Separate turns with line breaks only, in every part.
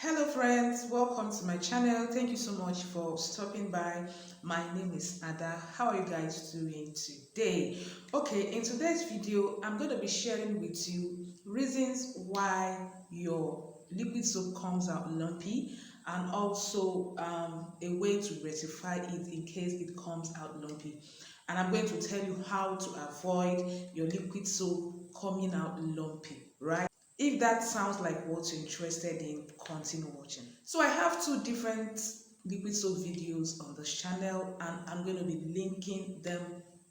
Hello friends, welcome to my channel. Thank you so much for stopping by. My name is Ada. How are you guys doing today? Okay, in today's video I'm going to be sharing with you reasons why your liquid soap comes out lumpy, and also a way to rectify it in case it comes out lumpy. And I'm going to tell you how to avoid your liquid soap coming out lumpy, right? If that sounds like what you're interested in, continue watching. So I have two different liquid soap videos on this channel, and I'm going to be linking them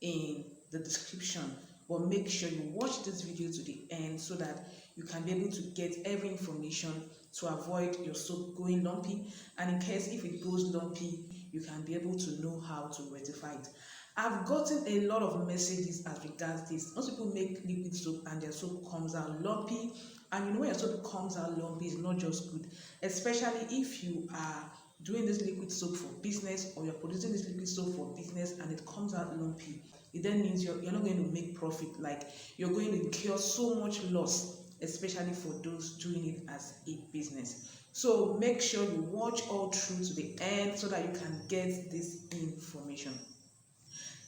in the description. But make sure you watch this video to the end so that you can be able to get every information to avoid your soap going lumpy. And in case if it goes lumpy, you can be able to know how to rectify it. I've gotten a lot of messages as regards this. Most people make liquid soap and their soap comes out lumpy. And you know, when your soap comes out lumpy, it's not just good, especially if you are doing this liquid soap for business, or you're producing this liquid soap for business and it comes out lumpy. It then means you're not going to make profit. Like, you're going to incur so much loss, especially for those doing it as a business. So make sure you watch all through to the end so that you can get this information.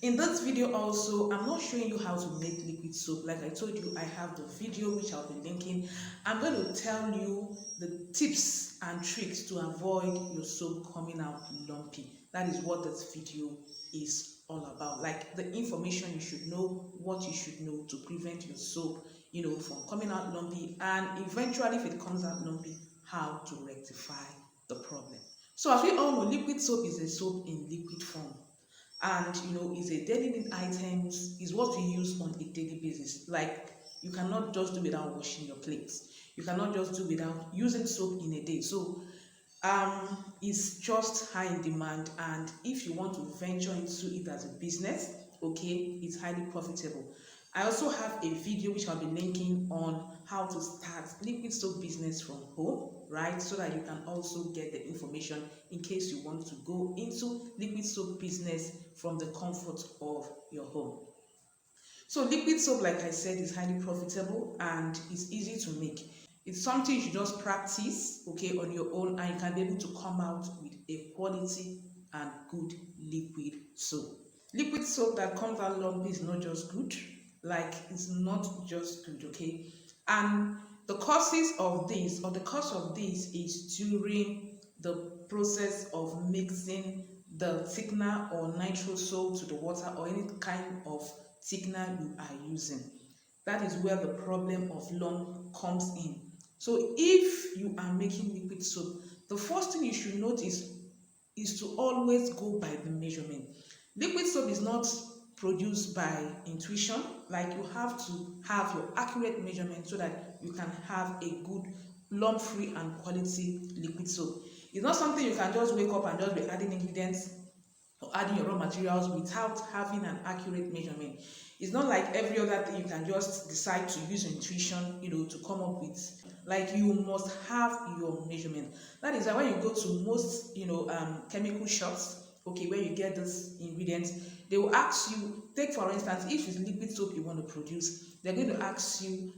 In this video also, I'm not showing you how to make liquid soap. Like I told you, I have the video which I'll be linking. I'm going to tell you the tips and tricks to avoid your soap coming out lumpy. That is what this video is all about. Like, the information you should know, what you should know to prevent your soap, from coming out lumpy, and eventually if it comes out lumpy, how to rectify the problem. So as we all know, liquid soap is a soap in liquid form, and is a daily need item, is what we use on a daily basis. Like, you cannot just do without washing your plates, you cannot just do without using soap in a day. So it's just high in demand, and if you want to venture into it as a business, okay, it's highly profitable. I also have a video which I'll be linking on how to start liquid soap business from home, right? So that you can also get the information in case you want to go into liquid soap business from the comfort of your home. So liquid soap, like I said, is highly profitable and it's easy to make. It's something you should just practice, okay, on your own, and you can be able to come out with a quality and good liquid soap. Liquid soap that comes out lumpy is not just good, like, it's not just good, okay? And the causes of this, or the cause of this, is during the process of mixing the thickener or nitro soap to the water, or any kind of thickener you are using. That is where the problem of lump comes in. So if you are making liquid soap, the first thing you should notice is to always go by the measurement. Liquid soap is not produced by intuition. Like, you have to have your accurate measurement so that you can have a good lump-free and quality liquid soap. It's not something you can just wake up and just be adding ingredients or adding your raw materials without having an accurate measurement. It's not like every other thing you can just decide to use intuition, to come up with. Like, you must have your measurement. That is why when you go to most, chemical shops, okay, where you get this ingredients, they will ask you, take for instance, if it's liquid soap you want to produce, they're going to ask you,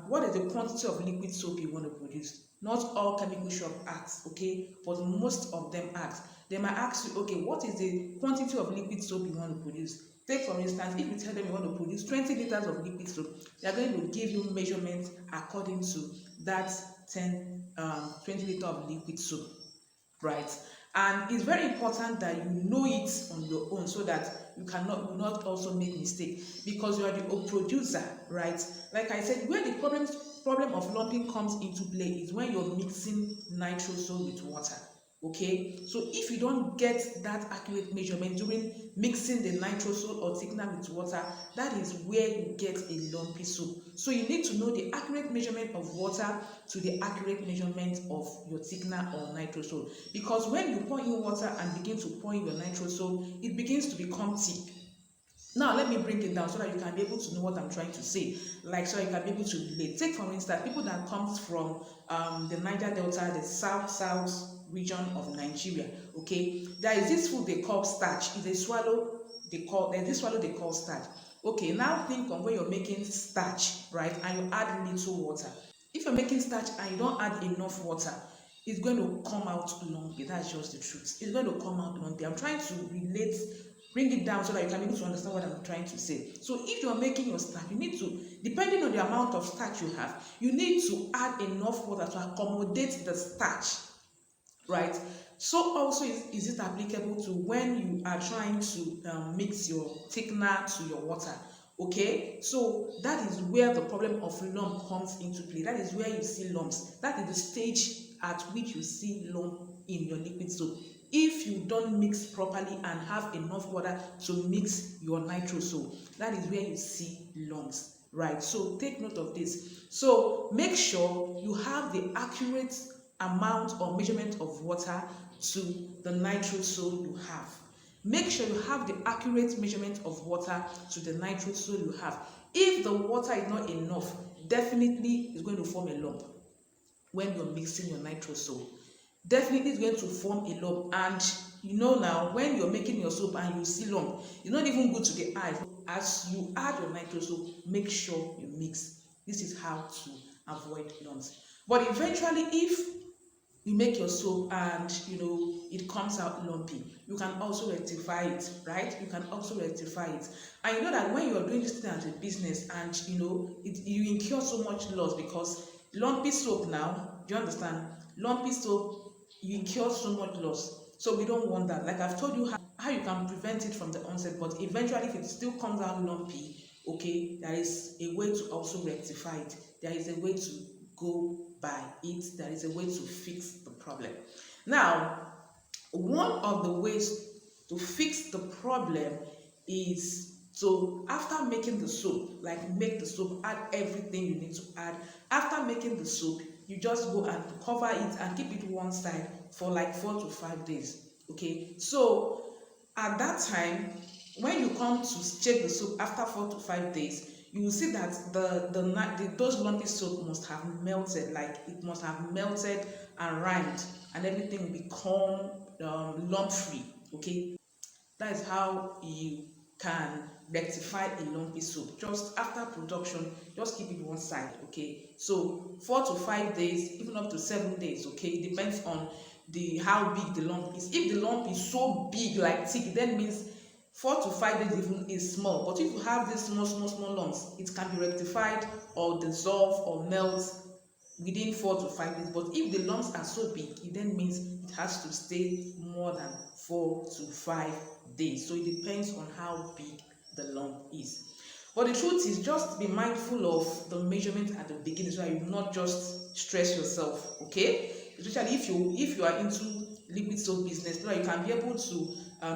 what is the quantity of liquid soap you want to produce. Not all chemical shop asks, okay, but most of them ask. They might ask you, okay, what is the quantity of liquid soap you want to produce? Take for instance, if you tell them you want to produce 20 liters of liquid soap, they are going to give you measurements according to that 20 liter of liquid soap, right? And it's very important that you know it on your own, so that you will not also make mistake, because you are the producer, right? Like I said, where the problem of lumping comes into play is when you're mixing nitro soap with water. Okay, so if you don't get that accurate measurement during mixing the nitro soap or thickener with water, that is where you get a lumpy soap. So you need to know the accurate measurement of water to the accurate measurement of your thickener or nitro soap, because when you pour in water and begin to pour in your nitro soap, it begins to become thick. Now let me bring it down so that you can be able to know what I'm trying to say, like, so you can be able to relate. Take for instance, people that comes from the Niger Delta, the south region of Nigeria, okay, there is this food they call starch. There's this swallow they call starch. Okay, now think of when you're making starch, right, and you add little water. If you're making starch and you don't add enough water, it's going to come out lumpy. That's just the truth. It's going to come out lumpy. I'm trying to relate, bring it down so that you can be able to understand what I'm trying to say. So if you're making your starch, you need to, depending on the amount of starch you have, you need to add enough water to accommodate the starch, right? So also is it applicable to when you are trying to mix your thickener to your water. Okay, so that is where the problem of lump comes into play. That is where you see lumps. That is the stage at which you see lump in your liquid soap. If you don't mix properly and have enough water to mix your nitro soap, that is where you see lumps, right? So take note of this. So make sure you have the accurate amount or measurement of water to the nitro soap you have. Make sure you have the accurate measurement of water to the nitro soap you have. If the water is not enough, definitely it's going to form a lump when you're mixing your nitro soap. Definitely it's going to form a lump. And you know now, when you're making your soap and you see lump, it's not even good to the eyes. As you add your nitro soap, make sure you mix. This is how to avoid lumps. But eventually, if you make your soap and it comes out lumpy, you can also rectify it, right? You can also rectify it. And you know that when you are doing this thing as a business and you incur so much loss, because lumpy soap now, do you understand? Lumpy soap, you incur so much loss. So we don't want that. Like I've told you how you can prevent it from the onset, but eventually if it still comes out lumpy, okay, there is a way to also rectify it. There is a way to go by it. There is a way to fix the problem. Now, one of the ways to fix the problem is to, after making the soap, like make the soap, add everything you need to add. After making the soap, you just go and cover it and keep it one side for like 4 to 5 days. Okay, so at that time, when you come to check the soap after 4 to 5 days, you will see that those lumpy soap must have melted, like it must have melted and rimed, and everything will become lump free. Okay, that is how you can rectify a lumpy soap. Just after production, just keep it one side. Okay, so 4 to 5 days, even up to 7 days. Okay, it depends on how big the lump is. If the lump is so big, like thick, then means 4 to 5 days even is small. But if you have these small lumps, it can be rectified or dissolve or melt within 4 to 5 days. But if the lumps are so big, it then means it has to stay more than 4 to 5 days. So it depends on how big the lump is. But the truth is, just be mindful of the measurement at the beginning so that you not just stress yourself. Okay, especially if you are into liquid soap business, so that you can be able to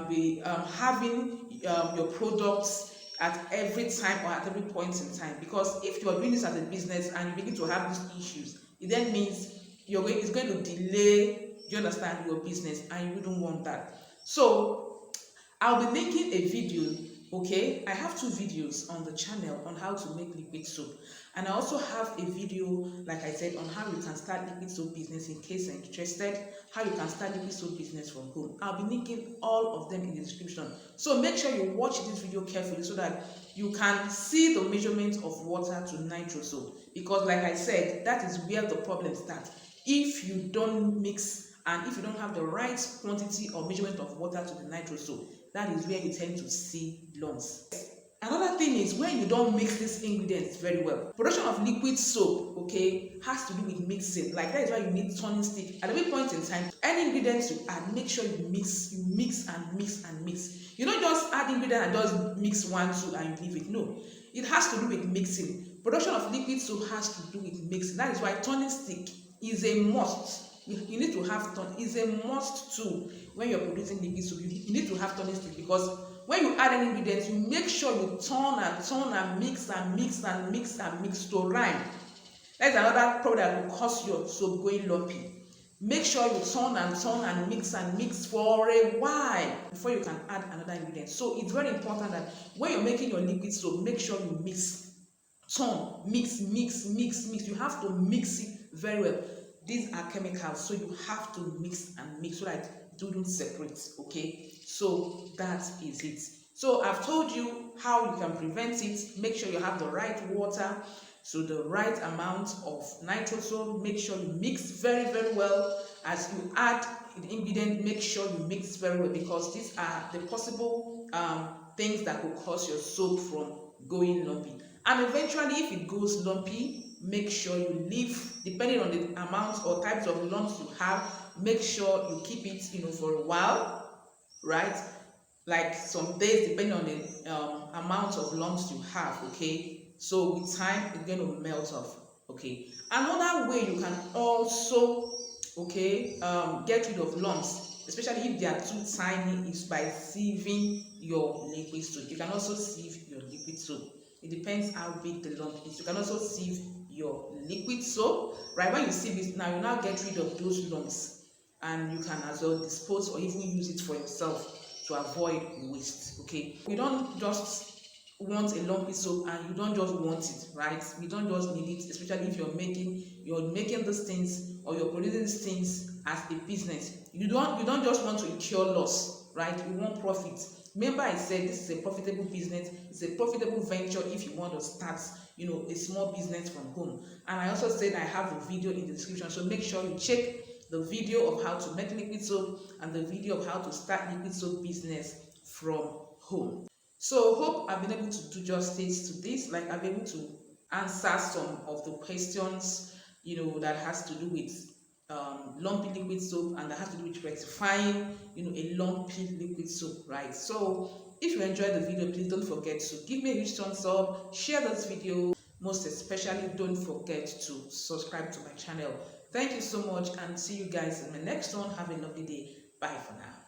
be having your products at every time or at every point in time. Because if you are doing this as a business and you begin to have these issues, it then means it's going to delay, you understand, your business, and you wouldn't want that. So I'll be making a video. Okay, I have 2 videos on the channel on how to make liquid soap, and I also have a video, like I said, on how you can start liquid soap business in case you're interested, how you can start liquid soap business from home. I'll be linking all of them in the description. So make sure you watch this video carefully so that you can see the measurement of water to nitro soap, because like I said, that is where the problem starts. If you don't mix and if you don't have the right quantity or measurement of water to the nitro soap, that is where you tend to see lumps. Another thing is when you don't mix these ingredients very well. Production of liquid soap, okay, has to do with mixing. Like that is why you need turning stick. At every point in time, any ingredients you add, make sure you mix and mix and mix. You don't just add ingredient and just mix 1, 2 and you leave it. No, it has to do with mixing. Production of liquid soap has to do with mixing. That is why turning stick is a must. You need to have is a must too. When you're producing liquid soap, you need to have turning stick, because when you add any ingredients, you make sure you turn and mix to rhyme. That's another problem that will cause your soap going lumpy. Make sure you turn and mix for a while before you can add another ingredient. So it's very important that when you're making your liquid soap, make sure you mix, turn, mix. You have to mix it very well. These are chemicals, so you have to mix so that it wouldn't separate. Okay, so that is it. So I've told you how you can prevent it. Make sure you have the right water, so the right amount of nitro soap. Make sure you mix very well, as you add the ingredient, make sure you mix very well, because these are the possible things that will cause your soap from going lumpy. And eventually, if it goes lumpy, make sure you leave, depending on the amount or types of lumps you have, make sure you keep it, for a while, right? Like some days, depending on the amount of lumps you have. Okay, so with time it's going to melt off. Okay, another way you can also, okay, get rid of lumps, especially if they are too tiny, is by sieving your liquid soap. You can also sieve your liquid soap. It depends how big the lump is. You can also sieve your liquid soap, right? When you sieve it, now you now get rid of those lumps, and you can as well dispose or even use it for yourself to avoid waste. Okay, you don't just want a lumpy soap, and you don't just want it, right? You don't just need it, especially if you're making these things, or you're producing these things as a business. You don't just want to incur loss, right? You want profit. Remember, I said this is a profitable business. It's a profitable venture if you want to start, a small business from home. And I also said I have a video in the description, so make sure you check the video of how to make liquid soap and the video of how to start liquid soap business from home. So hope I've been able to do justice to this. Like, I've been able to answer some of the questions, that has to do with lumpy liquid soap, and that has to do with rectifying, a lumpy liquid soap, right? So if you enjoyed the video, please don't forget to give me a huge thumbs up, share this video, most especially don't forget to subscribe to my channel. Thank you so much, and see you guys in my next one. Have a lovely day. Bye for now.